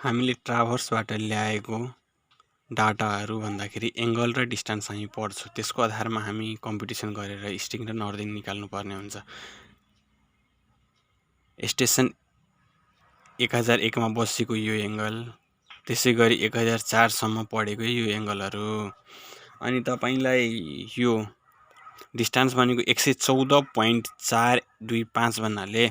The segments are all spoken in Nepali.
हामीले ट्राभर्सबाट ल्याएको डाटाहरू भन्दाखेरि एङ्गल र डिस्टेन्स हामी पढ्छौँ। त्यसको आधारमा हामी कम्पिटिसन गरेर इस्टिङ र नर्दिङ निकाल्नुपर्ने हुन्छ। स्टेसन 1001 मा बसेको यो एङ्गल, त्यसै गरी 1004 सम्म पढेको यो एङ्गलहरू, अनि तपाईलाई यो डिस्टेन्स भनेको 114.425 भन्नाले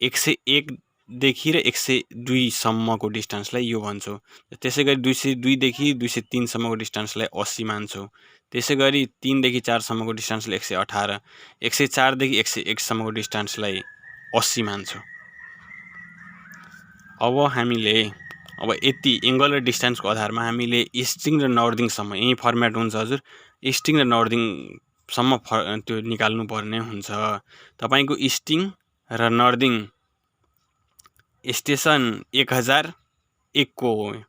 101 देखि र 102 सम्मको डिस्टेन्सलाई यो भन्छौँ। त्यसै गरी 202 देखि 203 सम्मको डिस्टेन्सलाई 80 मान्छौँ। त्यसै गरी 3 देखि 4 सम्मको डिस्टेन्सलाई 118, 104 देखि 101 सम्मको डिस्टेन्सलाई 80 मान्छौँ। अब हामीले यति एङ्गल र डिस्टेन्सको आधारमा हामीले इस्टिङ र नर्दिङसम्म, यही फर्मेट हुन्छ हजुर, इस्टिङ र नर्दिङसम्म त्यो निकाल्नु पर्ने हुन्छ। तपाईको इस्टिङ र नर्दिङ स्टेसन 1001 को हो।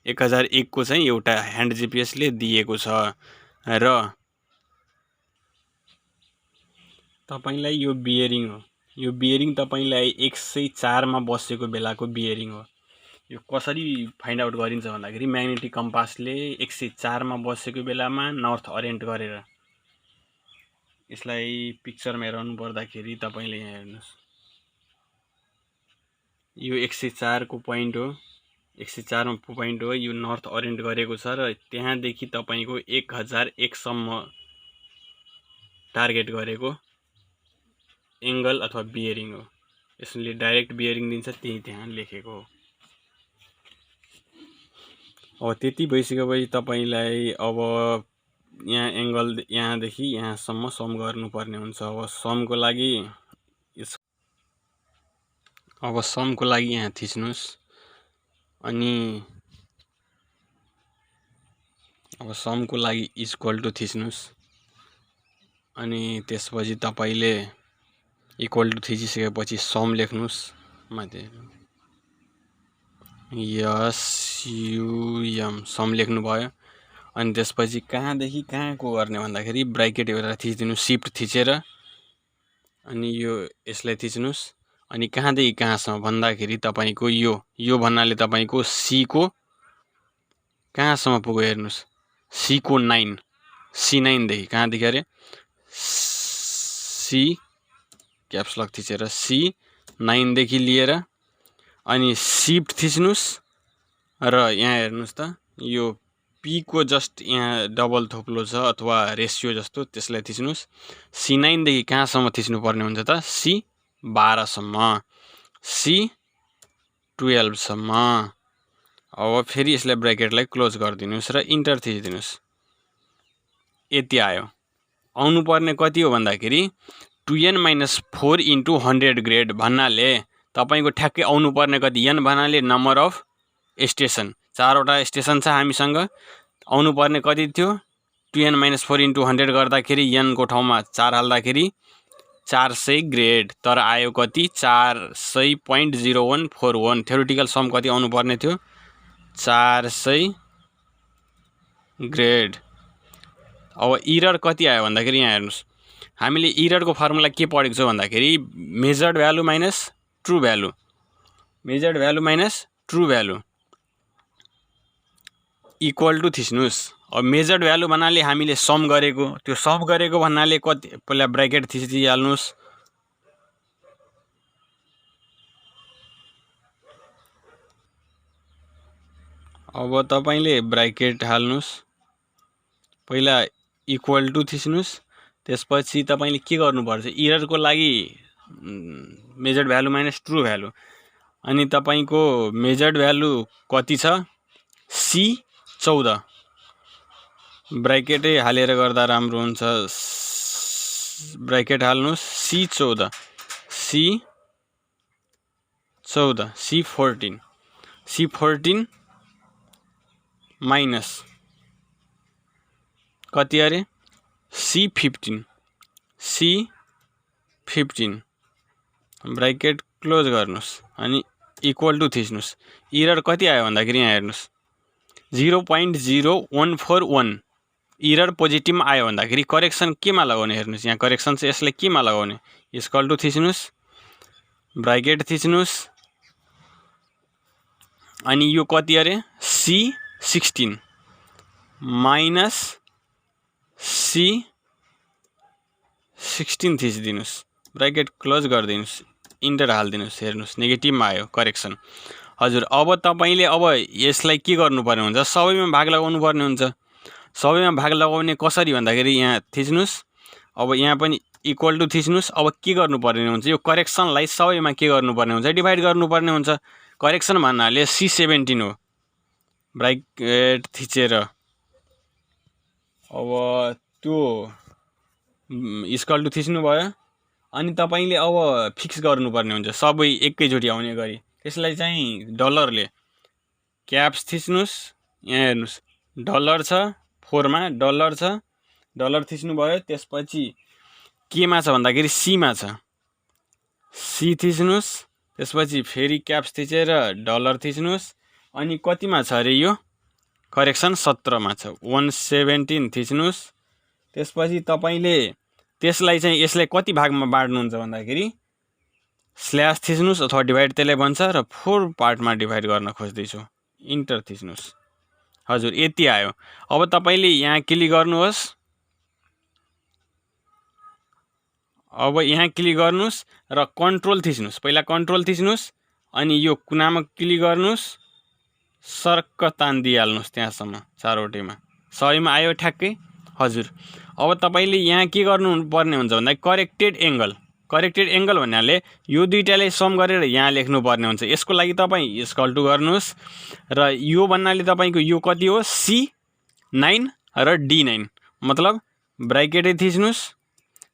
1001 को चाहिँ एउटा ह्यान्ड जिपिएसले दिएको छ र तपाईलाई यो बियरिङ हो। यो बियरिङ तपाईलाई 104 मा बसेको बेलाको बियरिङ हो। यो कसरी फाइन्ड आउट गरिन्छ भन्दाखेरि म्याग्नेटिक कम्पासले 104 मा बसेको बेलामा नर्थ ओरिएन्ट गरेर, यसलाई पिक्चरमा हेराउनु पर्दाखेरि तपाईले यहाँ हेर्नुस्, यो 104 को पोइन्ट हो। 104 मा पोइन्ट हो, यो नर्थ ओरिएन्ट गरेको छ र त्यहाँदेखि तपाईको 1001 सम्म टार्गेट गरेको एङ्गल अथवा बियरिङ हो। यसले डाइरेक्ट बियरिङ दिन्छ, त्यही त्यहाँ लेखेको हो। अब त्यति भइसकेपछि तपाईलाई अब यहाँ एङ्गल यहाँदेखि यहाँसम्म सम गर्नुपर्ने हुन्छ। अब समको लागि यहाँ थिच्नुस्, अनि अब समको लागि इक्वल टु थिच्नुस्, अनि त्यसपछि तपाईले इक्वल टु थिचिसकेपछि सम लेख्नुस्। माथि SUM सम लेख्नु भयो। अनि त्यसपछि कहाँदेखि कहाँको गर्ने भन्दाखेरि ब्राकेट एउटा थिचिदिनु, शिफ्ट थिचेर, अनि यसलाई थिच्नुस्। अनि कहाँदेखि कहाँसम्म भन्दाखेरि तपाईको यो भन्नाले तपाईको C को कहाँसम्म पुग्यो हेर्नुस्, C को 9, C9 देखि कहाँदेखि अरे C क्याप्स लक थिचेर C9 देखि लिएर अनि शिफ्ट थिच्नुस् र यहाँ हेर्नुस् त, यो P को जस्ट यहाँ डबल थोप्लो छ अथवा रेसियो जस्तो, त्यसलाई थिच्नुस्। C9 देखि कहाँसम्म थिच्नु पर्ने हुन्छ त, C12 सम्म, C12 सम्म। अब फेरि यसलाई ब्राकेटलाई क्लोज गरिदिनुस् र इन्टर थिचिदिनुस्। यति आयो। आउनु पर्ने कति हो भन्दाखेरि 2n-4 × 100 ग्रेड भन्नाले तपाईको ठ्याक्कै आउनु पर्ने कति, n भन्नाले नम्बर अफ स्टेसन, 4 वटा स्टेसन छ हामीसँग। आउनु पर्ने कति थियो, 2n-4 × 100 गर्दाखेरि n को ठाउँमा 4 हाल्दाखेरि 400 ग्रेड, तर आयो कति, 400.0141। थ्योरेटिकल सम कति आउनु पर्ने थियो, 400 ग्रेड। अब इरर कति आयो भन्दाखेरि यहाँ हेर्नुस्, हामीले इररको फर्मुला के पढेको छौँ भन्दाखेरि measured value minus true value, measured value minus true value equal to थिच्नुस्। अब मेजर्ड भ्यालु भन्नाले हामीले सम गरेको, त्यो सम गरेको भन्नाले कति, पहिला ब्राकेट थिचिहाल्नुस्। अब तपाईले ब्राकेट हाल्नुस्, पहिला इक्वल टु थिच्नुस्। त्यसपछि तपाईले के गर्नुपर्छ, इररको लागि measured value minus true value, अनि तपाईको मेजर्ड भ्यालु कति छ, C14, ब्राकेटै हालेर गर्दा राम्रो हुन्छ। ब्राकेट हाल्नुस्, C14, C14 माइनस कति अरे, C15, ब्राकेट क्लोज गर्नुस् अनि इक्वल टु थिच्नुस्। इरर कति आयो भन्दाखेरि यहाँ हेर्नुस्, 0.0141 इरर पोजिटिभ आयो भन्दाखेरि करेक्सन केमा लगाउने हेर्नुस्, यहाँ करेक्सन चाहिँ यसलाई केमा लगाउने, इक्वल टु थिच्नुस्, ब्राकेट थिच्नुस्, अनि यो कति अरे C16 माइनस C16 थिचिदिनुस्, ब्राकेट क्लोज गरिदिनुस्, इन्टर हालिदिनुस्। हेर्नुस् नेगेटिभमा आयो, करेक्सन। हजुर अब तपाईले अब यसलाई के गर्नुपर्ने हुन्छ, सबैमा भाग लगाउनु पर्ने हुन्छ। सबैमा भाग लगाउने कसरी भन्दाखेरि यहाँ थिच्नुस्, अब यहाँ पनि इक्वल टु थिच्नुस्। अब के गर्नुपर्ने हुन्छ, यो करेक्सनलाई सबैमा के गर्नुपर्ने हुन्छ, डिभाइड गर्नुपर्ने हुन्छ। करेक्सन भन्नाले C17 हो, ब्राकेट थिचेर अब त्यो इक्वल टु थिच्नु भयो। अनि तपाईले अब फिक्स गर्नुपर्ने हुन्छ सबै एकैचोटि आउने गरी। त्यसलाई चाहिँ डलरले क्याप्स थिच्नुस्। यहाँ हेर्नुस् डलर छ, 4 मा डलर छ, डलर थिच्नु भयो। त्यसपछि केमा छ भन्दाखेरि सीमा छ, सी थिच्नुस्। त्यसपछि फेरि क्याप्स थिचेर डलर थिच्नुस्। अनि कतिमा छ अरे यो करेक्सन 17 मा छ, 117 थिच्नुस्। त्यसपछि तपाईले त्यसलाई चाहिँ यसलाई कति भागमा बाँड्नुहुन्छ भन्दाखेरि स्ल्यास थिच्नुस् अथवा डिभाइड त्यसलाई भन्छ र 4 पार्टमा डिभाइड गर्न खोज्दैछु, इन्टर थिच्नुस्। हजुर यति आयो। अब तपाईले यहाँ क्लिक गर्नुहोस्। अब यहाँ क्लिक गर्नुस् र कन्ट्रोल थिच्नुस्, पहिला कन्ट्रोल थिच्नुस्। अनि यो कुनामा क्लिक गर्नुस्, सर्क तान्दिहाल्नुस् त्यहाँसम्म चारवटैमा, सबैमा आयो ठ्याक्कै। हजुर अब तपाईले यहाँ के गर्नुपर्ने हुन्छ भन्दा करेक्टेड एंगल। करेक्टेड एंगल भन्नाले यो दुईटाले सम गरेर यहाँ लेख्नु पर्ने हुन्छ। यसको लागि तपाई इक्वल टु गर्नुस् र यो भन्नाले तपाईको यो कति हो C9 र D9, मतलब ब्राकेट थिच्नुस्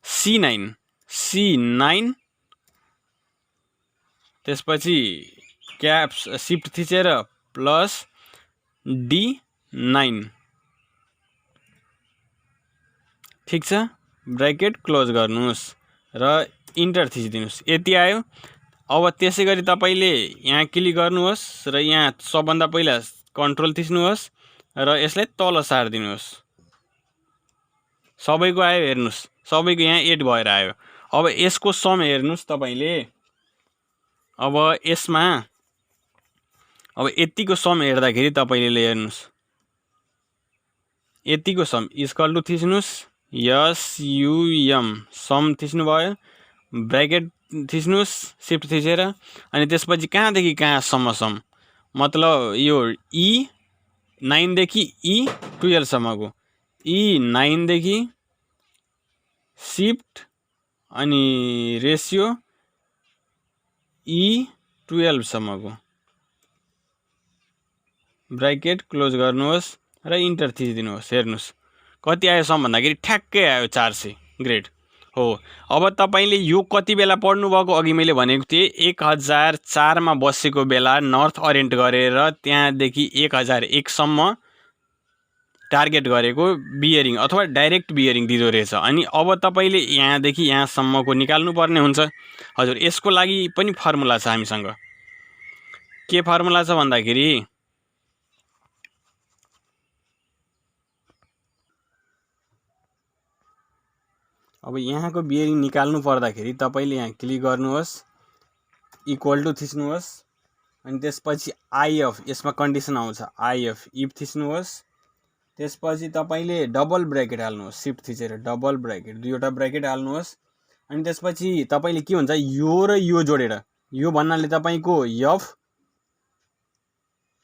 C9 त्यसपछि क्याप्स शिफ्ट थिचेर प्लस D9, ठीक छ। ब्राकेट क्लोज गर्नुस् र इन्टर थिचिदिनुस्, यति आयो। अब त्यसै गरी तपाईले यहाँ क्लिक गर्नुहोस् र यहाँ सबभन्दा पहिला कन्ट्रोल थिच्नुहोस् र यसलाई तल सार्दिनुहोस्। सबैको आयो हेर्नुस्, सबैको यहाँ 8 भएर आयो। अब यसको सम हेर्नुस् तपाईले। अब यसमा अब यतिको सम हेर्दाखेरि तपाईले हेर्नुस्, यतिको सम इक्वल टु थिच्नुस् SUM, सम थिच्नु भयो, ब्राकेट थिच्नुस् शिफ्ट थिचेर। अनि त्यसपछि कहाँदेखि कहाँसम्म सम, मतलब यो E9 देखि E12 सम्मको, E9 देखि शिफ्ट अनि रेसियो E12 सम्मको, ब्राकेट क्लोज गर्नुहोस् र इन्टर थिचिदिनुहोस्। हेर्नुस् कति आयो सम भन्दाखेरि ठ्याक्कै आयो 400, ग्रेड हो। अब तपाईले यो कति बेला पढ्नु भएको, अघि मैले भनेको थिएँ 1004 मा बसेको बेला नर्थ ओरिएन्ट गरेर त्यहाँदेखि 1001 सम्म टार्गेट गरेको बियरिङ अथवा डाइरेक्ट बियरिङ दिँदो रहेछ। अनि अब तपाईले यहाँदेखि यहाँसम्मको निकाल्नु पर्ने हुन्छ। हजुर यसको लागि पनि फर्मुला छ हामीसँग। के फर्मुला छ भन्दाखेरि अब यहाँको बियरिङ निकाल्नु पर्दाखेरि तपाईले यहाँ क्लिक गर्नुहोस्, इक्वल टु थिच्नुहोस्। अनि त्यसपछि IF, यसमा कन्डिसन आउँछ IF, इफ थिच्नुहोस्। त्यसपछि तपाईले डबल ब्राकेट हाल्नुहोस्, शिफ्ट थिचेर डबल ब्राकेट, दुईवटा ब्राकेट हाल्नुहोस्। अनि त्यसपछि तपाईले के हुन्छ यो र यो जोडेर, यो भन्नाले तपाईको F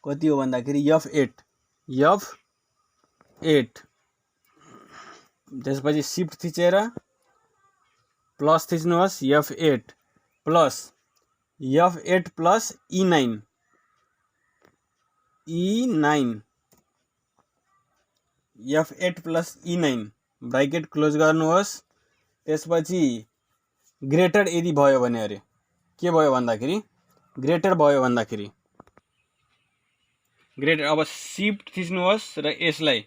कति हो भन्दाखेरि F8, त्यसपछि शिफ्ट थिचेर प्लस थिच्नुहोस् F8 plus E9, F8 plus E9, bracket close गर्नुहोस्। त्यसपछि ग्रेटर यदि भयो भने अरे के भयो भन्दाखेरि ग्रेटर भयो भन्दाखेरि ग्रेटर, अब शिफ्ट थिच्नुहोस् र यसलाई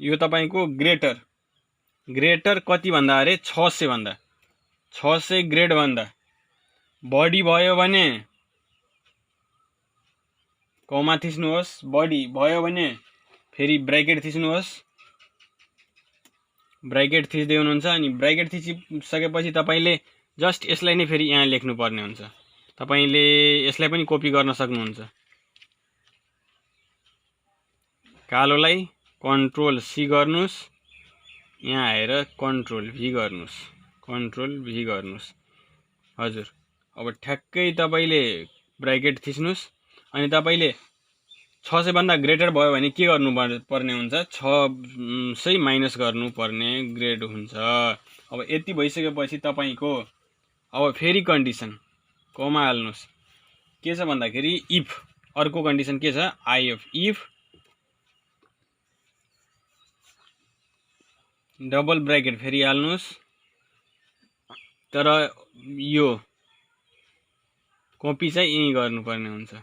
यो तपाईको ग्रेटर कति भन्दा अरे 600 भन्दा, 600 ग्रेड भन्दा बढी भयो भने कमा थिच्नुहोस्, बढी भयो भने फेरि ब्राकेट थिच्नुहोस्, ब्राकेट थिच्दै हुनुहुन्छ। अनि ब्राकेट थिचिसकेपछि तपाईले जस्ट यसलाई नै फेरि यहाँ लेख्नु पर्ने हुन्छ। तपाईले यसलाई पनि कपी गर्न सक्नुहुन्छ। कालोलाई कन्ट्रोल सी गर्नुस्, यहाँ आएर कन्ट्रोल भी गर्नुस्, हजुर। अब ठ्याक्कै तपाईले ब्राकेट थिच्नुस् अनि तपाईले 600 भन्दा ग्रेटर भयो भने के गर्नु पर्ने हुन्छ, 600 माइनस गर्नु पर्ने ग्रेड हुन्छ। अब यति भइसकेपछि तपाईको अब फेरि कन्डिसन कोमा हाल्नुस्, के छ भन्दाखेरि इफ, अर्को कन्डिसन के छ, आइएफ, इफ डबल ब्राकेट फेरि हाल्नुस्, तर यो कपी चाहिँ यही गर्नुपर्ने हुन्छ।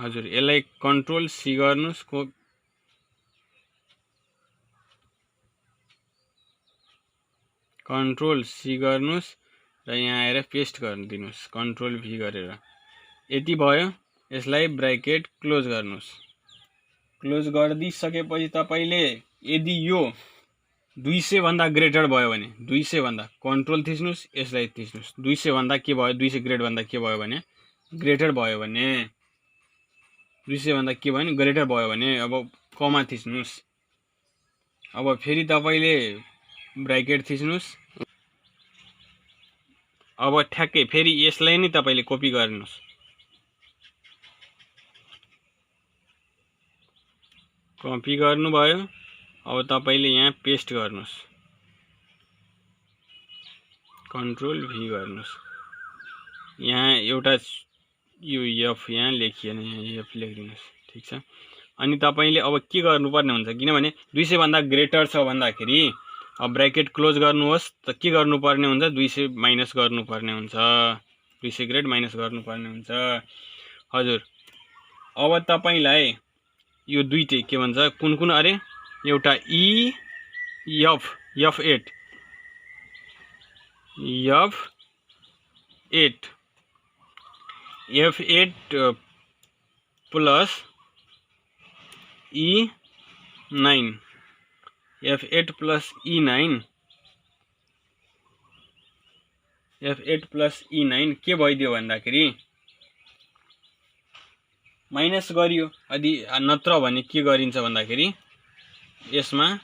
हजुर, यसलाई कन्ट्रोल सी गर्नुस्, कन्ट्रोल सी गर्नुस् र यहाँ आएर पेस्ट गरिदिनुस् कन्ट्रोल भी गरेर। यति भयो, यसलाई ब्राकेट क्लोज गर्नुस्। क्लोज गरिदिसकेपछि तपाईले यदि यो 200 भन्दा ग्रेटर भयो भने 200 भन्दा कन्ट्रोल थिच्नुस्, यसलाई थिच्नुस्। 200 भन्दा के भयो, 200 ग्रेड भन्दा के भयो भने ग्रेटर भयो भने, 200 भन्दा के भयो भने ग्रेटर भयो भने अब कमा थिच्नुस्। अब फेरि तपाईले ब्राकेट थिच्नुस्। अब ठ्याक्कै फेरि यसलाई नै तपाईले कपी गर्नुस्, कपी गर्नुभयो। अब तपाईले यहाँ पेस्ट गर्नुस्, कन्ट्रोल भी गर्नुस्। यहाँ एउटा यो एफ यहाँ लेखिएन, यहाँ एफ लेखिदिनुस्, ठीक छ। अनि तपाईले अब के गर्नुपर्ने हुन्छ, किनभने 200 भन्दा ग्रेटर छ भन्दाखेरि अब ब्राकेट क्लोज गर्नुहोस्, त के गर्नुपर्ने हुन्छ, 200 माइनस गर्नुपर्ने हुन्छ, 200 ग्रेड माइनस गर्नुपर्ने हुन्छ। हजुर, अब तपाईलाई यो दुईटै के भन्छ, कुन अरे, एउटा एफ8 plus E9, F8 plus E9 के भइदियो भन्दाखेरि माइनस गरियो। यदि नत्र भने के गरिन्छ भन्दाखेरि यसमा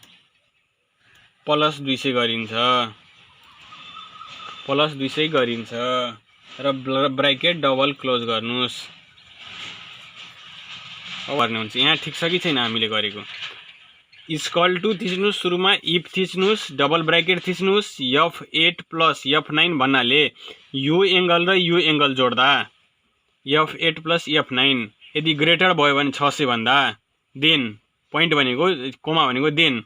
प्लस 200 गरिन्छ र ब्राकेट डबल क्लोज गर्नुस् गर्ने हुन्छ। यहाँ ठिक छ कि छैन हामीले गरेको, इक्वल टु थिच्नुस्, सुरुमा इफ थिच्नुस्, डबल ब्राकेट थिच्नुस्, F8 प्लस F9 भन्नाले यो एंगल र यो एंगल जोड्दा F8 प्लस F9 यदि ग्रेटर भयो भने 600 भन्दा, देन पोइन्ट भनेको कोमा भनेको देन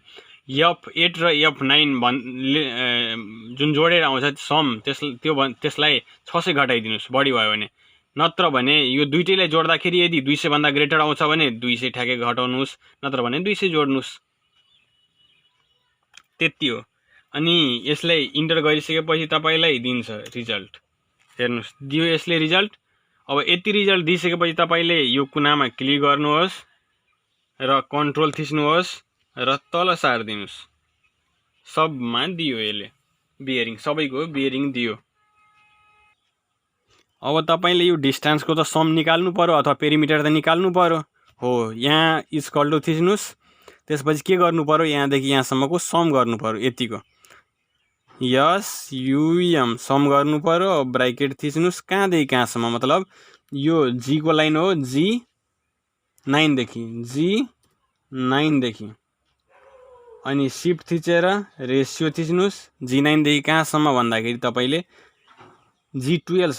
F8 र F9 जुन जोडेर आउँछ सम, त्यसलाई 600 घटाइदिनुस् बढी भयो भने। नत्र भने यो दुईटैलाई जोड्दाखेरि यदि 200 भन्दा ग्रेटर आउँछ भने 200 ठ्याक्कै घटाउनुस्, नत्र भने 200 जोड्नुस्, त्यति हो। अनि यसलाई इन्टर गरिसकेपछि तपाईलाई दिन्छ रिजल्ट, हेर्नुस् दियो यसले रिजल्ट। अब यति रिजल्ट दिइसकेपछि तपाईले यो कुनामा क्लिक गर्नुहोस् र कन्ट्रोल थिच्नुहोस् र तल सार्दिनुस्। सबमा दियो यसले बियरिङ, सबैको बियरिङ दियो। अब तपाईले यो डिस्टेन्सको त सम निकाल्नु पर्यो अथवा पेरिमिटर त निकाल्नु पर्यो हो। यहाँ इक्वल टु थिच्नुस्, त्यसपछि के गर्नु पर्यो, यहाँदेखि यहाँसम्मको सम गर्नु पर्यो, यतिको SUM सम गर्नु पर्यो। ब्राकेट थिच्नुस्, कहाँदेखि कहाँसम्म, मतलब यो जी को लाइन हो, G9 देखि अनि शिफ्ट थिचेर रेसियो थिच्नुस्। G9 देखि कहाँसम्म भन्दाखेरि तपाईले G12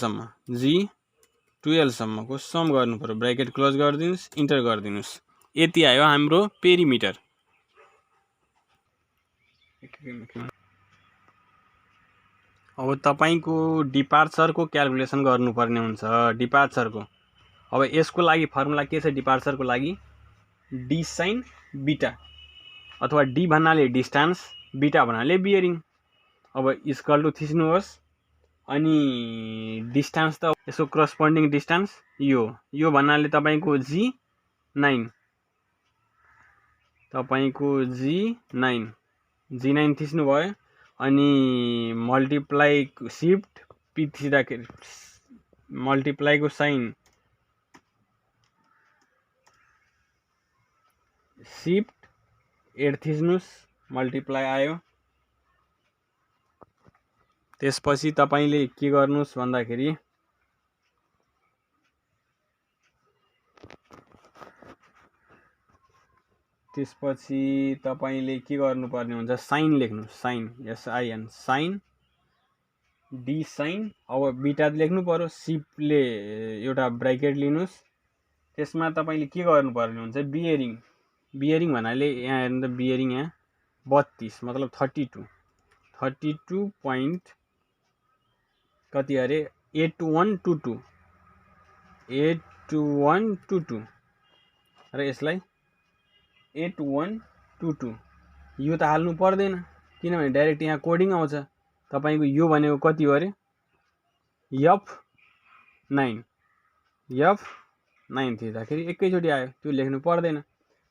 सम्मको सम गर्नु पर्यो। ब्राकेट क्लोज गरिदिनुस्, इन्टर गरिदिनुस्। यति आयो हाम्रो पेरिमिटर। अब तपाईको डिपार्चरको क्याल्कुलेसन गर्नुपर्ने हुन्छ। डिपार्चरको अब यसको लागि फर्मुला के छ, डिपार्चरको लागि डी साइन बीटा, अथवा डी भन्नाले डिस्टेन्स, बीटा भन्नाले बियरिङ। अब इक्वल टु थिच्नुहोस्, अनि डिस्टेन्स त यसको करस्पोन्डिङ डिस्टेन्स यो भन्नाले तपाईको G9 थिच्नु भयो। अनि मल्टिप्लाई शिफ्ट पी थिच्दाखेरि मल्टिप्लाईको साइन सिफ्ट 8 थिच्नुस् मल्टिप्लाई आयो। त्यसपछि तपाईले के गर्नुस् भन्दाखेरि गर्नुपर्ने हुन्छ साइन लेख्नुस् sine SIN sine D sine. अब बीटा लेख्नु पर्यो सिफ्टले एउटा ब्राकेट लिनुस् त्यसमा तपाईले के गर्नुपर्ने हुन्छ बियरिङ भन्नाले यहाँ हेर्नु त बियरिङ यहाँ 32 मतलब 32 पॉइंट कति अरे 8122 र यसलाई 8122 यो त हाल्नु पर्दैन किनभने डाइरेक्ट यहाँ कोडिङ आउँछ। तपाईको यो भनेको कति हो अरे F9 थिच्दाखेरि एकैचोटी आयो त्यो लेख्नु पर्दैन।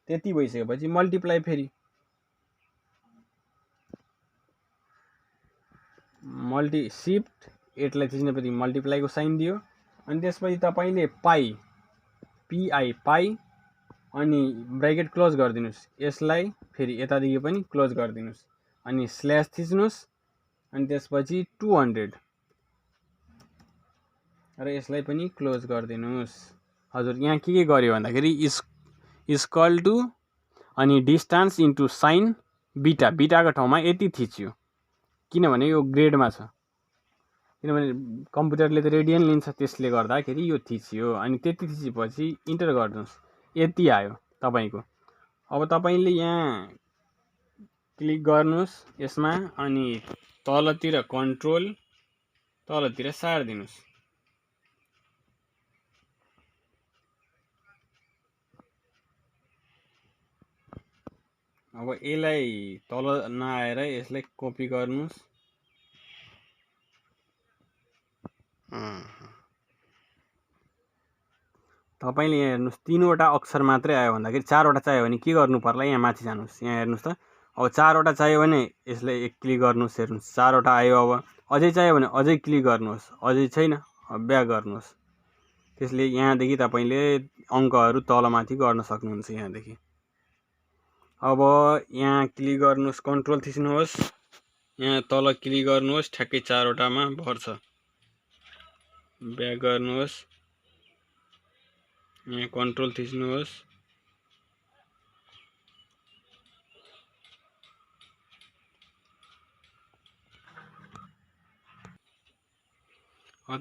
त्यति भइसकेपछि मल्टिप्लाई फेरि सिफ्ट 8 लाई थिच्नेपछि मल्टिप्लाईको साइन दियो अनि त्यसपछि तपाईले पाई अनि ब्राकेट क्लोज गरिदिनुस्। यसलाई फेरि यतादेखि पनि क्लोज गरिदिनुस् अनि स्ल्यास थिच्नुस् अनि त्यसपछि 200 र यसलाई पनि क्लोज गरिदिनुस्। हजुर यहाँ के गर्यो भन्दाखेरि इक्वल टु अनि डिस्टेन्स इन्टु साइन बीटाको ठाउँमा यति थिच्यो किनभने यो ग्रेडमा छ किनभने कम्प्युटरले त रेडियन लिन्छ त्यसले गर्दाखेरि यो थिच्यो अनि त्यति थिचेपछि इन्टर गर्नुस् यति आयो तपाईको। अब तपाईले यहाँ क्लिक गर्नुस् यसमा अनि तलतिर कन्ट्रोल तलतिर सार्दिनुस्। अब यसलाई तल नआएर यसलाई कपी गर्नुस् तपाईले यहाँ हेर्नुस् 3वटा अक्षर मात्रै आयो भन्दाखेरि 4वटा चाहियो भने के गर्नु पर्ला यहाँ माथि जानुस् यहाँ हेर्नुस् त अब 4वटा चाहियो भने यसलाई एक क्लिक गर्नुस् हेर्नुस् 4वटा आयो। अब अझै चाहियो भने अझै क्लिक गर्नुस् अझै छैन ब्याक गर्नुस् त्यसले यहाँदेखि तपाईले अङ्कहरु तलमाथि गर्न सक्नुहुन्छ यहाँदेखि। अब यहाँ क्लिक गर्नुस् कन्ट्रोल थिच्नुहोस् यहाँ तल क्लिक गर्नुहोस् ठ्याक्कै 4वटामा भर्छ ब्याक गर्नुहोस् यहाँ कन्ट्रोल थिच्नुहोस्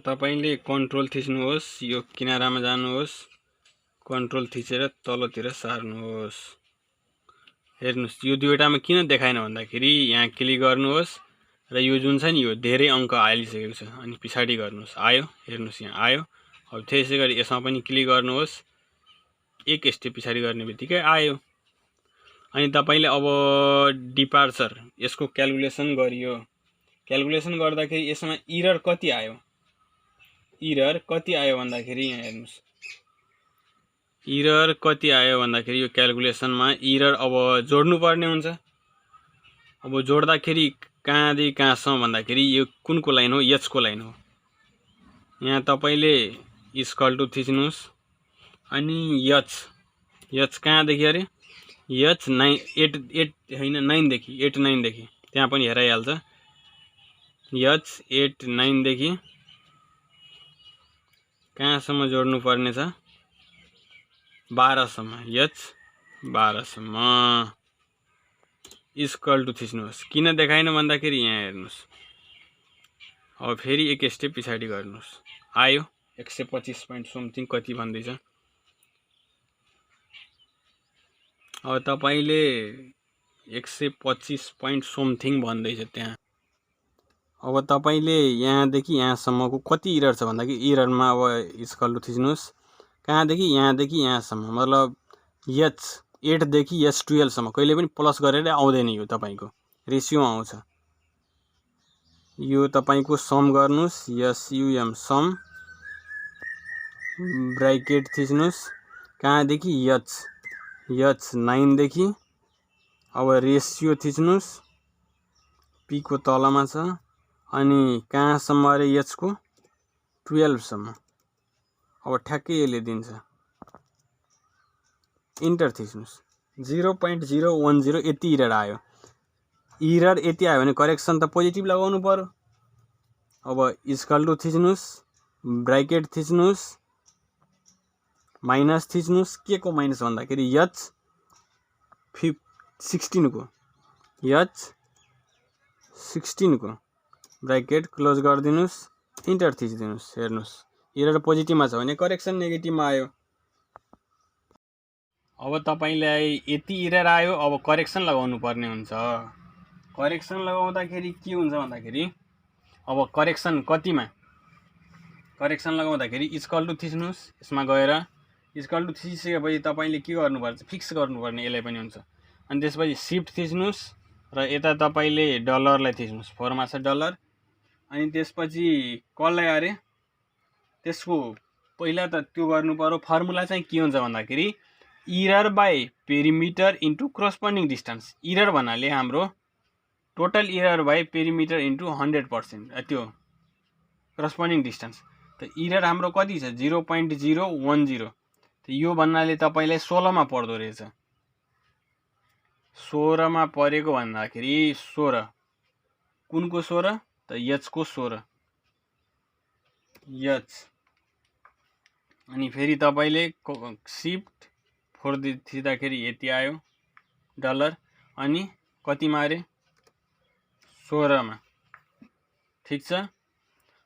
तपाईले कन्ट्रोल थिच्नुहोस् यो किनारामा जानुहोस् कन्ट्रोल थिचेर तलतिर सार्नुहोस्। हेर्नुस् यो दुईवटामा किन देखाएन भन्दाखेरि यहाँ क्लिक गर्नुहोस् र यो जुन छ नि यो धेरै अङ्क हालिसकेको छ अनि पछाडी गर्नुहोस् आयो हेर्नुस् यहाँ आयो। अब त्यसै गरी यसमा पनि क्लिक गर्नुहोस् एक स्टेप पछाडी गर्ने बित्तिकै आयो अनि तपाईले अब डिपार्चर यसको क्याल्कुलेसन गरियो। क्याल्कुलेसन गर्दाखेरि यसमा इरर कति आयो भन्दाखेरि यहाँ हेर्नुस् इरर कति आयो भन्दाखेरि यो क्याल्कुलेसनमा इरर अब जोड्नु पर्ने हुन्छ। अब जोड्दाखेरि कहाँदेखि कहाँसम्म भन्दाखेरि यो कुनको लाइन हो एच को लाइन हो। यहाँ तपाईले इक्वल टु थिच्नुस् अनि एच कहाँदेखि अरे एच 8 हैन 9 देखि 8 9 देखि त्यहाँ पनि हेराइहाल्छ एच 8 9 देखि कहाँसम्म जोड्नु पर्ने छ 12 सम्म एच 12 सम्म इक्वल टु थिच्नुहोस्। किन देखाइन भन्दाखेरि यहाँ हेर्नुस् अब फेरि एक स्टेप पछाडी गर्नुस् आयो 125 पॉइन्ट समथिङ कति भन्दैछ। अब तपाईले 125 पॉइन्ट समथिङ भन्दैछ त्यहाँ। अब तपाईले यहाँदेखि यहाँसम्मको कति इरर छ भन्दाखेरि इररमा अब इक्वल टु थिच्नुहोस् कहाँदेखि यहाँदेखि यहाँसम्म मतलब एच 8 देखि एच 12 सम्म कहिले पनि प्लस गरेर आउँदैन यो तपाईको रेशियो आउँछ। यो तपाईको सम गर्नुस् SUM सम ब्राकेट थिच्नुस् कहाँदेखि एच 9 देखि अब रेशियो थिच्नुस् पी को तलमा छ अनि कहाँसम्म अरे एच को 12 सम्म अब ठ्याक्कै यसले दिन्छ इन्टर थिच्नुस् 0.010 यति इरर आयो यति आयो भने करेक्सन त पोजिटिभ लगाउनु पर्यो अब इक्वल टु थिच्नुस् ब्राकेट थिच्नुस् माइनस थिच्नुस् के को माइनस भन्दाखेरि h 16 को h 16 को ब्राकेट क्लोज गरिदिनुस् इन्टर थिचिदिनुस् हेर्नुस् इरर पोजिटिभमा छ भने करेक्सन नेगेटिभमा आयो अब तपाईलाई यति इरर आयो अब करेक्सन लगाउनु पर्ने हुन्छ करेक्सन लगाउँदाखेरि के हुन्छ भन्दाखेरि अब करेक्सन कतिमा करेक्सन लगाउँदाखेरि इक्वल टु थिच्नुस् यसमा गएर इक्वल टु थिचिसकेपछि तपाईले के गर्नुपर्छ फिक्स गर्नुपर्ने यसलाई पनि हुन्छ अनि त्यसपछि शिफ्ट थिच्नुस् र यता तपाईले डलरलाई थिच्नुस् फर्ममा छ डलर अनि त्यसपछि कसलाई अरे त्यसको पहिला त त्यो गर्नु पर्यो फर्मुला चाहिँ के हुन्छ भन्दाखेरि error by perimeter into corresponding distance error भन्नाले हाम्रो total error by perimeter into 100% त्यो करस्पोन्डिङ डिस्टेन्स त इरर हाम्रो कति छ 0.010 त यो भन्नाले तपाईलाई 16 मा पर्दो रहेछ 16 मा परेको भन्दाखेरि 16 कुनको 16 त h को 16 h अनि फेरि तपाईले शिफ्ट फोर थिच्दाखेरि यति आयो डलर अनि कतिमा अरे 16 मा ठीक छ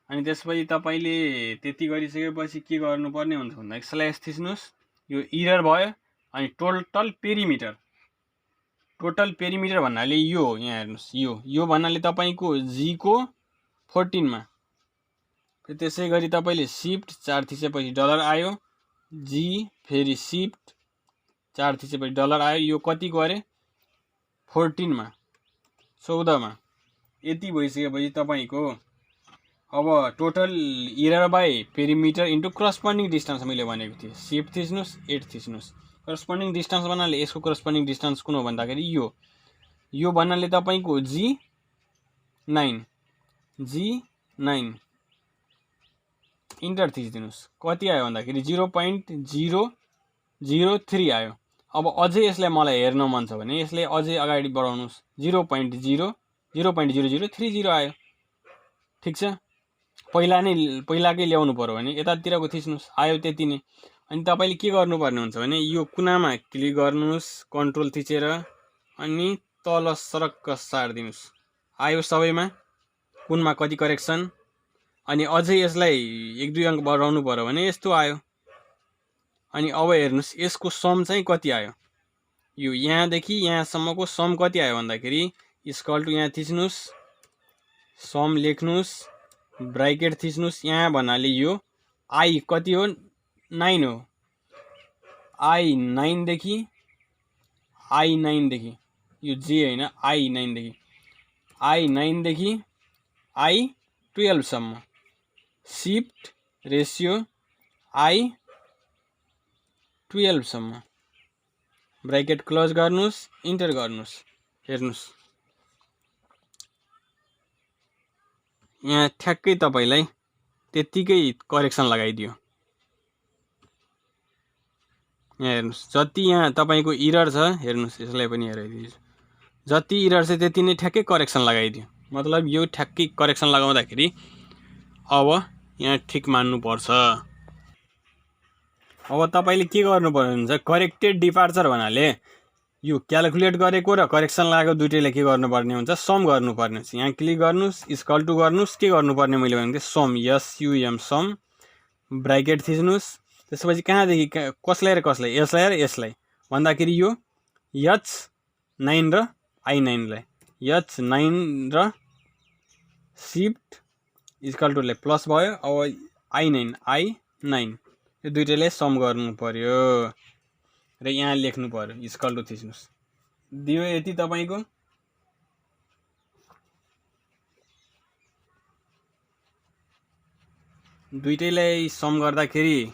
अनि त्यसपछि तपाईले त्यति गरिसकेपछि के गर्नुपर्ने हुन्छ भन्दा स्ल्यास थिच्नुस् यो इरर भयो अनि टोटल पेरिमिटर भन्नाले यो यहाँ हेर्नुस् यो भन्नाले तपाईको g को 14 मा त्यसै गरी तपाईले शिफ्ट 4 थिचेपछि डलर आयो g फेरि शिफ्ट 4 थिचेपछि डलर आयो यो कति गरे 14 मा 14 मा यति भइसकेपछि तपाईको अब total error by perimeter into corresponding distance मैले भनेको थिएँ शिफ्ट थिच्नुस् 8 थिच्नुस् करस्पोन्डिङ डिस्टेन्स भन्नाले यसको करस्पोन्डिङ डिस्टेन्स कुन हो भन्दाखेरि यो भन्नाले तपाईको g9 इन्टर थिच्दिनुस् कति आयो भन्दाखेरि 0.003 आयो अब अझै यसलाई मलाई हेर्न मन छ भने यसले अझै अगाडि बढाउनुस् 0.030 आयो ठीक छ पहिलाकै ल्याउनु पर्यो भने यतातिरको थिच्नुस् आयो त्यति नै अनि तपाईले के गर्नुपर्ने हुन्छ भने यो कुनामा क्लिक गर्नुस् कन्ट्रोल थिचेर अनि तल सरक्क सार्दिनुस् आयो सबैमा कुनमा कति करेक्सन अनि अझै यसलाई 1-2 अंक बढाउनु पर्यो भने यस्तो आयो अनि अब हेर्नुस् यसको सम चाहिँ कति आयो यो यहाँदेखि यहाँसम्मको सम कति आयो भन्दाखेरि इक्वल टु यहाँ थिच्नुस् सम लेख्नुस् ब्राकेट थिच्नुस् यहाँ भन्नाले यो आई कति हो 9 हो i9 देखि यो j हैन i9 देखि i12 सम्म शिफ्ट रेशियो i12 सम्म ब्राकेट क्लोज गर्नुस् इन्टर गर्नुस् हेर्नुस् यहाँ ठ्याक्कै तपाईलाई त्यतिकै करेक्सन लगाइदियो यहाँ हेर्नुस् जति यहाँ तपाईको इरर छ हेर्नुस् यसलाई पनि हेराइदिन्छु जति इरर छ त्यति नै ठ्याक्कै करेक्सन लगाइदियो मतलब यो ठ्याक्कै करेक्सन लगाउँदाखेरि अब यहाँ ठीक मान्नु पर्छ अब तपाईले के गर्नु पर्ने हुन्छ करेक्टेड डिपार्चर भन्नाले यो क्याल्कुलेट गरेको र करेक्सन लगाएको दुईटैले के गर्नुपर्ने हुन्छ सम गर्नुपर्ने हुन्छ यहाँ क्लिक गर्नुस् इक्वल टु गर्नुस् के गर्नुपर्ने मैले भनेको थिएँ सम SUM सम ब्राकेट थिच्नुस् त्यसपछि कहाँदेखि कसलाई र कसलाई यसलाई भन्दाखेरि यो h9 र i9 लाई h9 र शिफ्ट इक्वल टु ले प्लस भयो अब i9 यो दुईटैले सम गर्नु पर्यो र यहाँ लेख्नु पर्यो इक्वल टु थिच्नुस् दियो यति तपाईको दुईटैलाई सम गर्दाखेरि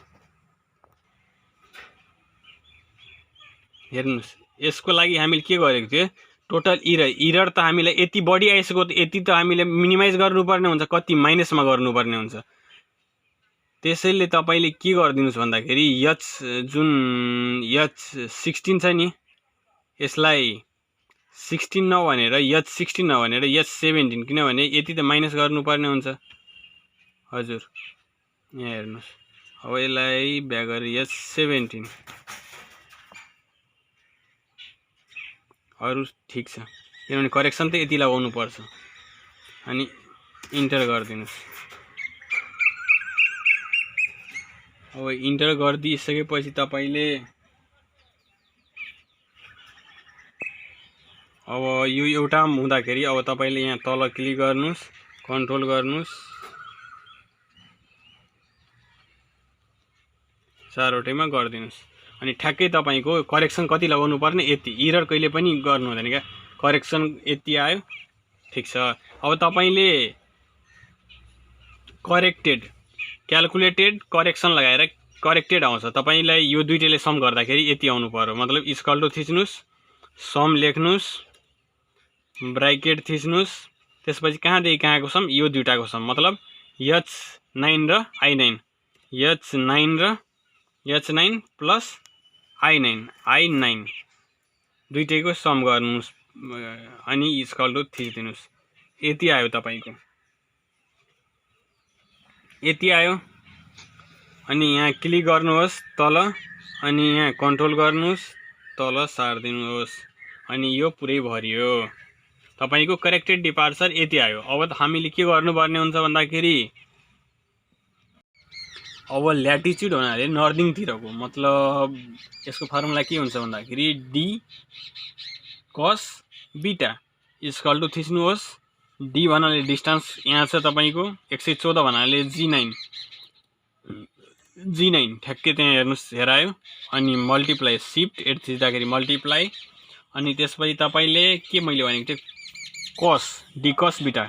हेर्नुस् यसको लागि हामीले के गरेको थियो टोटल इरर त हामीलाई यति बढी आइसक्यो यति त हामीले मिनिमाइज गर्नुपर्ने हुन्छ कति माइनसमा गर्नुपर्ने हुन्छ त्यसैले तपाईले के गरिदिनुस् भन्दाखेरि h जुन h16 छ नि यसलाई 16 नभनेर h16 नभनेर h17 किनभने यति त माइनस गर्नुपर्ने हुन्छ हजुर यहाँ हेर्नुस् अब यसलाई ब्याक गरेर h17 अरु ठीक छ किनभने करेक्सन त यति लगाउनु पर्छ अनि इन्टर गरिदिनुस् अब इन्टर गरिदिसकेपछि तपाईले अब यो एउटा हुँदाखेरि अब तपाईले यहाँ तल क्लिक गर्नुस् कन्ट्रोल गर्नुस् चारवटैमा गरिदिनुस् अनि ठ्याक्कै तपाईको करेक्सन कति लगाउनु पर्ने यति एरर कहिले पनि गर्नु हुँदैन क्या करेक्सन यति आयो ठीक छ अब तपाईले करेक्टेड क्याल्कुलेटेड करेक्सन लगाएर करेक्टेड आउँछ तपाईलाई यो दुईटैले सम गर्दाखेरि यति आउनु पर्यो मतलब इक्वल टु थिच्नुस् सम लेख्नुस् ब्रैकेट थिच्नुस् त्यसपछि कहाँदेखि कहाँको सम यो दुईटाको सम मतलब h9 र i9 h9 र h9 प्लस i9 दुईटैको सम गर्नुस् अनि इक्वल टु थिच्दिनुस् यति आयो तपाईको यति आयो अनि यहाँ क्लिक गर्नुहोस् तल अनि यहाँ कन्ट्रोल गर्नुहोस् तल सार्दिनुहोस् अनि यो पुरै भरियो तपाईको करेक्टेड डिपार्चर यति आयो अब हामीले के गर्नुपर्ने हुन्छ भन्दाखेरि अब ल्याटिट्युड भन्नाले नर्दिङ तिरको मतलब यसको फर्मुला के हुन्छ भन्दाखेरि d cos beta equal to थिच्नुहोस् d भन्नाले डिस्टेन्स यहाँ छ तपाईको 114 भन्नाले g9 ठ्याक्कै त्यहाँ हेर्नुस् हेरायो अनि मल्टिप्लाई शिफ्ट 8 थिच्दाखेरि मल्टिप्लाई अनि त्यसपछि तपाईले के मैले भनेको थिए cos d cos beta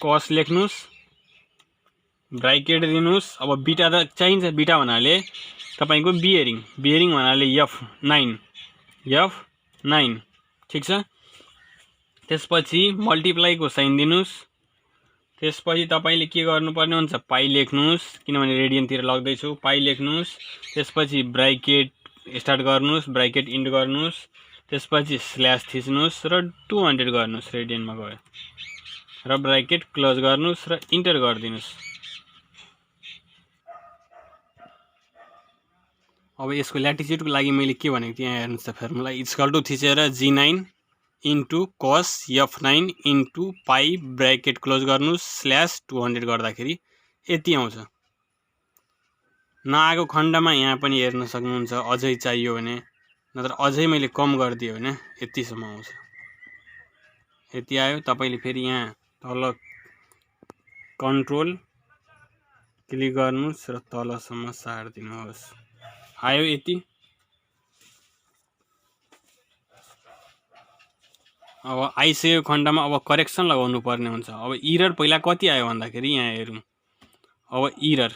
cos लेख्नुस् ब्रैकेट दिनुस् अब बीटा त चाहिन्छ बीटा भन्नाले तपाईको बियरिङ भन्नाले f9 ठीक छ त्यसपछि मल्टिप्लाई को साइन दिनुस् त्यसपछि तपाईले के गर्नुपर्ने हुन्छ पाई लेख्नुस् किनभने रेडियन तिर लग्दै छु पाई लेख्नुस् त्यसपछि ब्रैकेट स्टार्ट गर्नुस् ब्रैकेट इन्ड गर्नुस् त्यसपछि स्ल्याश थिच्नुस् र 200 गर्नुस् रेडियनमा गयो र ब्रैकेट क्लोज गर्नुस् र इन्टर गरिदिनुस् अब यसको ल्याटिट्युड को लागि मैले के भनेको थिए यहाँ हेर्नुस् त फर्मुला इक्वल टु थिचेर g9 into cos f9 into pi bracket close गर्नुस् स्ल्याश 200 गर्दाखेरि यति आउँछ नआएको खण्डमा यहाँ पनि हेर्न सक्नुहुन्छ अझै चाहियो भने नत्र अझै मैले कम गरिदिए भने यतिसम्म आउँछ यति आयो तपाईले फेरि यहाँ तल कन्ट्रोल क्लिक गर्नुस् र तलसम्म सार्दिनुहोस् आयो यति अब आइसकेको खण्डमा अब करेक्सन लगाउनु पर्ने हुन्छ अब एरर पहिला कति आयो भन्दाखेरि यहाँ हेरौँ अब एरर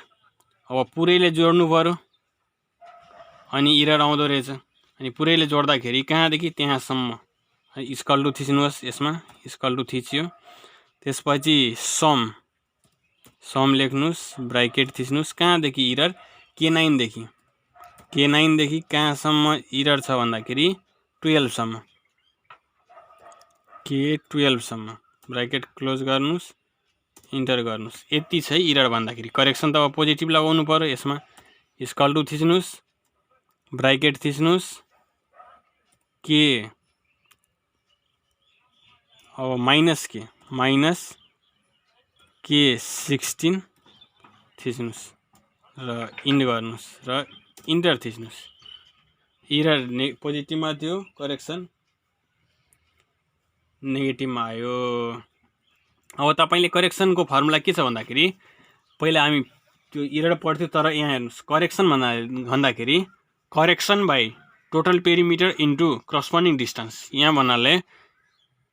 अब पुरैले जोड्नु पर्यो अनि एरर आउँदो रहेछ अनि पुरैले जोड्दाखेरि कहाँदेखि त्यहाँसम्म इक्वल टु थिच्नुहोस् यसमा इक्वल टु थिच्यो त्यसपछि सम लेख्नुस् ब्रैकेट थिच्नुस् कहाँदेखि एरर k9 देखि कहाँसम्म एरर छ भन्दाखेरि 12 सम्म k12 सम्म ब्रैकेट क्लोज गर्नुस् इन्टर गर्नुस् यति छ एरर भन्दाखेरि करेक्सन त अब पोजिटिभ लगाउनु पर्यो यसमा इक्वल टु थिच्नुस् ब्रैकेट थिच्नुस् के अब माइनस k16 थिच्नुस् र इन्ड गर्नुस् र इन्टर थिच्नुस् एरर पोजिटिभमा थियो करेक्सन नेगेटिभमा आयो अब तपाईले करेक्सनको फर्मुला के छ भन्दाखेरि पहिला हामी त्यो एरर पढ्थ्यो तर यहाँ हेर्नुस् करेक्सन भन्दाखेरि correction by total perimeter into corresponding distance यहाँ भन्नाले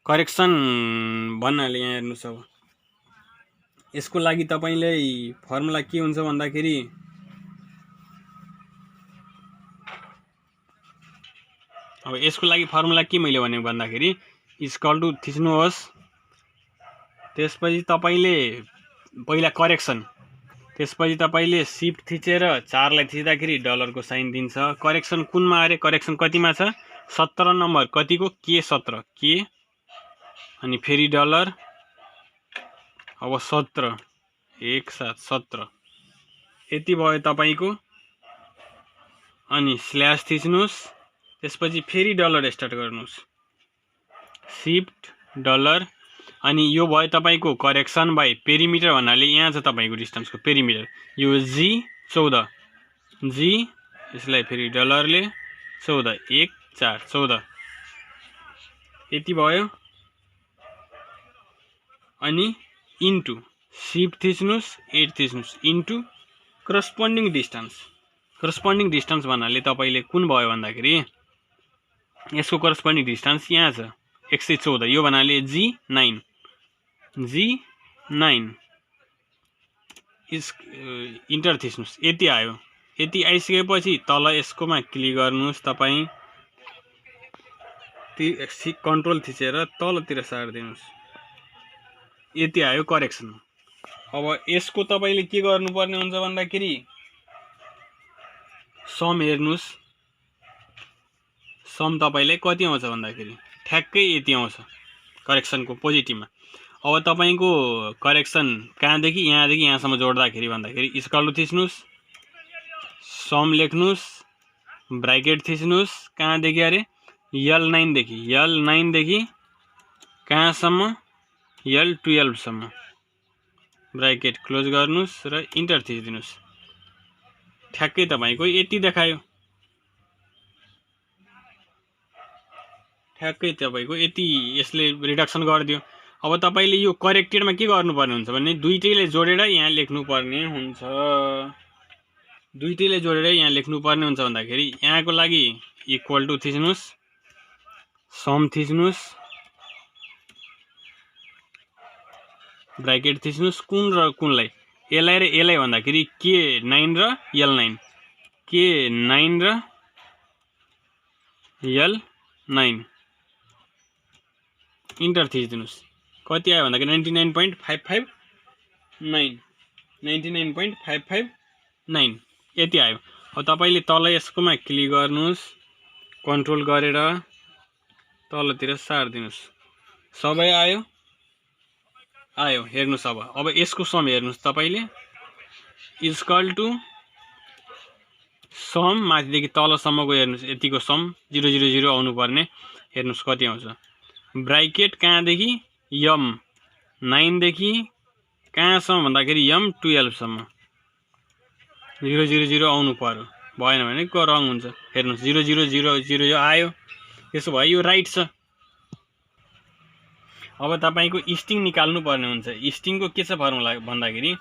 करेक्सन भन्नाले यहाँ हेर्नुस् अब यसको लागि तपाईले फर्मुला के हुन्छ भन्दाखेरि अब यसको लागि फर्मुला के मैले भनेको भन्दाखेरि इक्वल टु थिच्नुहोस् त्यसपछि तपाईले पहिला करेक्सन त्यसपछि तपाईले शिफ्ट थिचेर 4 लाई थिच्दाखेरि डलरको साइन दिन्छ। करेक्सन कुनमा अरे करेक्सन कतिमा छ 17 नम्बर कतिको K17 के अनि फेरि डलर अब 17 एक साथ 17 यति भयो तपाईको। अनि स्ल्याश थिच्नुस् त्यसपछि फेरि डलर स्टार्ट गर्नुस् शिफ्ट डलर अनि यो भयो तपाईको करेक्सन बाइ पेरिमिटर भन्नाले यहाँ छ तपाईको डिस्टेन्सको पेरिमिटर यो G14 G यसलाई फेरि डलरले 14 1 4 14 यति भयो। अनि इन्टु शिफ्ट थिच्नुस् 8 थिच्नुस् इन्टु करस्पोन्डिङ डिस्टेन्स भन्नाले तपाईले कुन भयो भन्दाखेरि यसको करस्पोन्डिङ डिस्टेन्स यहाँ छ 114 यो भन्नाले G9 इन्टर थिच्नुस् यति आयो। यति आइसकेपछि तल यसकोमा क्लिक गर्नुस् तपाई कन्ट्रोल थिचेर तलतिर सार्दिनुस् यति आयो करेक्सन। अब यसको तपाईले के गर्नुपर्ने हुन्छ भन्दाखेरि सम हेर्नुस् सम तपाईलाई कति आउँछ भन्दाखेरि ठ्याक्कै यति आउँछ करेक्सनको पोजिटिभमा। अब तपाईको करेक्सन कहाँदेखि यहाँदेखि यहाँसम्म जोड्दाखेरि भन्दाखेरि इक्वल टु थिच्नुस् सम लेख्नुस् ब्राकेट थिच्नुस् कहाँदेखि अरे L9 देखि कहाँसम्म L12 सम्म ब्राकेट क्लोज गर्नुस् र इन्टर थिच्दिनुस् ठ्याक्कै तपाईको यति देखायो। ठ्याक्कै तपाईको यति यसले रिडक्सन गरिदियो। अब तपाईले यो करेक्टेडमा के गर्नुपर्ने हुन्छ भने दुईटैले जोडेर यहाँ लेख्नुपर्ने हुन्छ भन्दाखेरि यहाँको लागि इक्वल टु थिच्नुस् सम थिच्नुस् ब्राकेट थिच्नुस् कुन र कुनलाई एलाई र एलाई भन्दाखेरि K9 र L9 K9 र L9 इन्टर थिच्दिनुस् कति आयो भन्दाखेरि 99.559 यति आयो। अब तपाईले तल यसकोमा क्लिक गर्नुस् कन्ट्रोल गरेर तलतिर सार्दिनुस् सबै आयो हेर्नुस्। अब यसको सम हेर्नुस् तपाईले इक्वल टु सम माथिदेखि तलसम्मको हेर्नुस् यतिको सम 000 आउनु पर्ने हेर्नुस् कति आउँछ ब्राकेट कहाँदेखि M9 देखि कहाँसम्म भन्दाखेरि M12 सम्म 000 आउनु पर्यो भएन भने रङ हुन्छ हेर्नुस् 0000 आयो त्यसो भए यो राइट छ। अब तपाईको स्टिङ निकाल्नु पर्ने हुन्छ। स्टिङको के छ फर्मुला भन्दाखेरि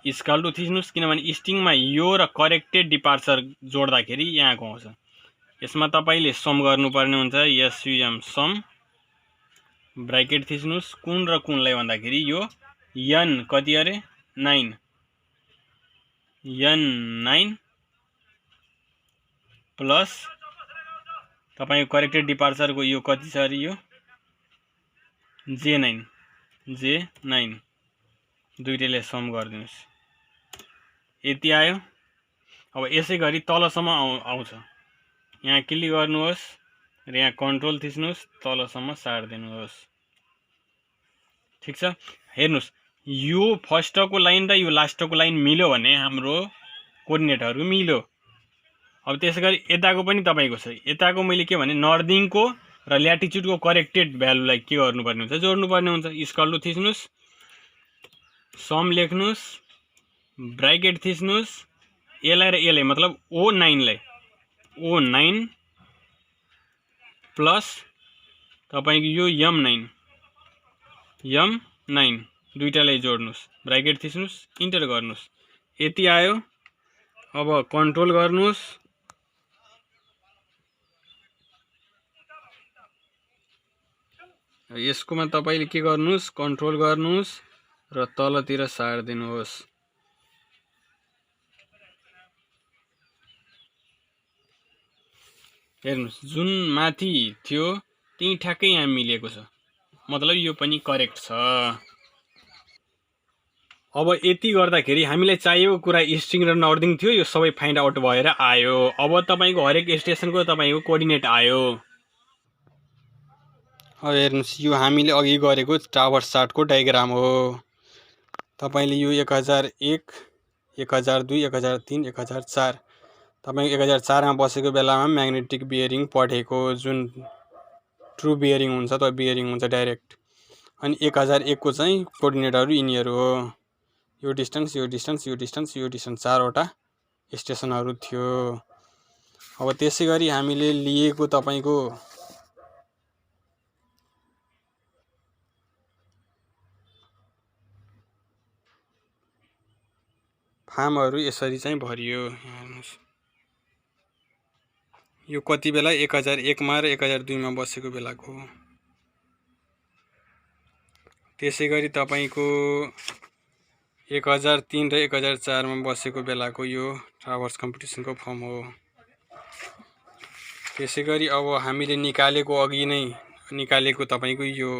इक्वल टु थिच्नुस् किनभने स्टिङमा यो र करेक्टेड डिपार्चर जोड्दाखेरि यहाँको आउँछ यसमा तपाईले सम गर्नुपर्ने हुन्छ SUM सम ब्राकेट थिच्नुस् कुन र कुनलाई भन्दाखेरि यो N कति अरे 9 N9 प्लस तपाईको करेक्टेड डिपार्चरको यो कति छ अरे यो J9 दुईटैले सम गर्दिनुस् यति आयो। अब यसै गरी तलसम्म आउँछ यहाँ क्लिक गर्नुहोस् र यहाँ कन्ट्रोल थिच्नुस् तलसम्म सार्दिनुहोस् ठीक छ। हेर्नुस् यो फर्स्टको लाइन र यो लास्टको लाइन मिल्यो भने हाम्रो कोर्डिनेटहरु मिल्यो। अब त्यसैगरी यताको पनि तपाईको छ यताको मैले के भने नर्दिङको र ल्याटिट्युडको करेक्टेड भ्यालुलाई के गर्नुपर्ने हुन्छ जोड्नुपर्ने हुन्छ इक्वल टु थिच्नुस् सम लेख्नुस् ब्राकेट थिच्नुस् एलाई र एलाई मतलब O9 लाई O9 प्लस तपाईको यो M9 दुईटालाई जोड्नुस् ब्राकेट थिच्नुस् इन्टर गर्नुस् यति आयो। अब कन्ट्रोल गर्नुस् यसकोमा तपाईले के गर्नुस् कन्ट्रोल गर्नुस् र तलतिर सार्दिनुहोस् हेर्नुस् जुन माथि थियो त्यही ठ्याक्कै यहाँ मिलेको छ मतलब यो पनि करेक्ट छ। अब यति गर्दाखेरि हामीलाई चाहिएको कुरा स्ट्रिङ र नर्दिङ थियो, यो सबै फाइन्ड आउट भएर आयो। अब तपाईँको हरेक स्टेसनको तपाईँको कोअर्डिनेट आयो। अब हेर्नुहोस्, यो हामीले अघि गरेको टावर चार्टको डायग्राम हो। तपाईँले यो 1001, 1002, 1003, 1004 तपाईँ 1004मा बसेको बेलामा म्याग्नेटिक बियरिङ पढेको, जुन ट्रु बियरिङ हुन्छ त्यो बियरिङ हुन्छ डाइरेक्ट। अनि 1001 को चाहिँ कोअर्डिनेटहरू यिनीहरू हो, यो डिस्टेन्स, यो डिस्टेन्स, यो डिस्टेन्स, यो डिस्टेन्स, 4वटा स्टेसनहरू थियो। अब त्यसै गरी हामीले लिएको तपाईँको फार्महरू यसरी चाहिँ भरियो। हेर्नुहोस्, यो कति बेला 1001मा र 1002मा बसेको बेलाको। त्यसै गरी तपाईँको 1003 र 1004मा बसेको बेलाको यो टावर्स कम्पिटिसनको फर्म हो। त्यसै गरी अब हामीले निकालेको अघि नै निकालेको तपाईँको यो,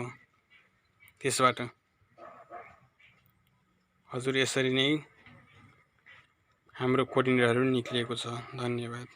त्यसबाट हजुर यसरी नै हाम्रो कोअर्डिनेटहरू निक्लिएको छ। धन्यवाद।